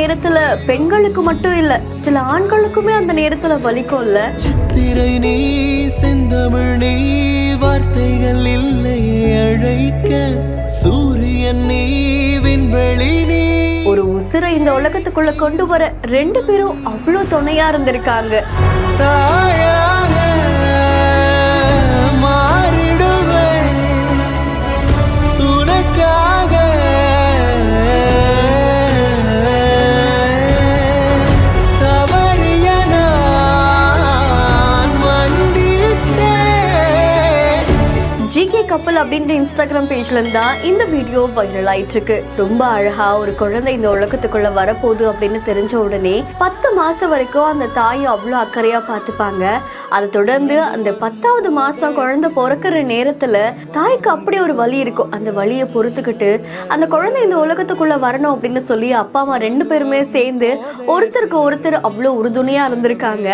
நேரத்துல பெண்களுக்கு மட்டும் இல்ல, சில ஆண்களுக்குமே அந்த நேரத்துல வலிக்கும்ல. சித்திரை நீ செந்தமிழ் நீ வார்த்தைகள் இல்லை அழைக்க, சூரியன் நீ விண்வெளி நீ. ஒரு உசிரை இந்த உலகத்துக்குள்ள கொண்டு வர 2 பேரும் அவ்வளவு துணையா இருந்திருக்காங்க. தாயாக மாறிடுவேன் உனக்காக, தவறிய நான் மண்டிட்டேன். ஜிகே கப்பல் அப்படின்ற இன்ஸ்டாகிராம் பேஜ்ல இருந்தா இந்த வீடியோ வைரல் ஆயிட்டு இருக்கு. ரொம்ப அழகா ஒரு குழந்தை இந்த உலகத்துக்குள்ள வரப்போகுது அப்படின்னு தெரிஞ்ச உடனே 10 மாசம் வரைக்கும் அந்த தாயை அவ்வளோ அக்கறையா பார்த்துப்பாங்க. அதை தொடர்ந்து அந்த 10வது மாசம் குழந்தை பிறக்கிற நேரத்துல தாய்க்கு அப்படி ஒரு வலி இருக்கும். அந்த வலியை பொறுத்துக்கிட்டு அந்த குழந்தை இந்த உலகத்துக்குள்ள வரணும் அப்படின்னு சொல்லி அப்பா அம்மா 2 பேருமே சேர்ந்து ஒருத்தருக்கு ஒருத்தர் அவ்வளோ உறுதுணையா இருந்திருக்காங்க.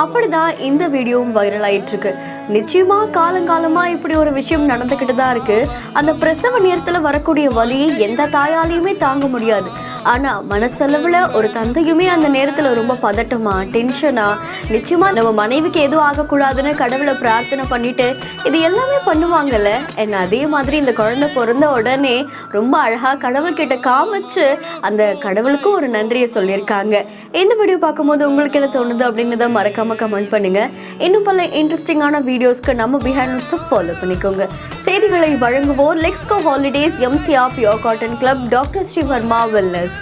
அப்படிதான் இந்த வீடியோவும் வைரல் ஆயிட்டு இருக்கு. நிச்சயமா காலங்காலமா இப்படி ஒரு விஷயம் நடந்துகிட்டு தான் இருக்கு. அந்த பிரசவ நேரத்துல வரக்கூடிய வலியை எந்த தாயாலையுமே தாங்க முடியாது. ஆனா மனசளவுல ஒரு தந்தையுமே அந்த நேரத்துல ரொம்ப பதட்டமா டென்ஷனா நிச்சயமா நம்ம மனைவிக்கு எதுவும் ஆகக்கூடாதுன்னு கடவுளை பிரார்த்தனை பண்ணிட்டு இது எல்லாமே பண்ணுவாங்கல்ல. என்ன அதே மாதிரி இந்த குழந்தை பிறந்த உடனே ரொம்ப அழகா கடவுள் கிட்ட காமிச்சு அந்த கடவுளுக்கும் ஒரு நன்றியை சொல்லியிருக்காங்க. இந்த வீடியோ பார்க்கும்போது உங்களுக்கு என்ன தோணுது அப்படின்னு மறக்காம கமெண்ட் பண்ணுங்க. இன்னும் பல இன்ட்ரெஸ்டிங்கான வீடியோஸ்க்கு நம்ம பிஹைண்ட் ஃபாலோ பண்ணிக்கோங்க. செய்திகளை வழங்குவோர் Lexco holidays, MCR pure cotton club, doctor Sri Varma wellness.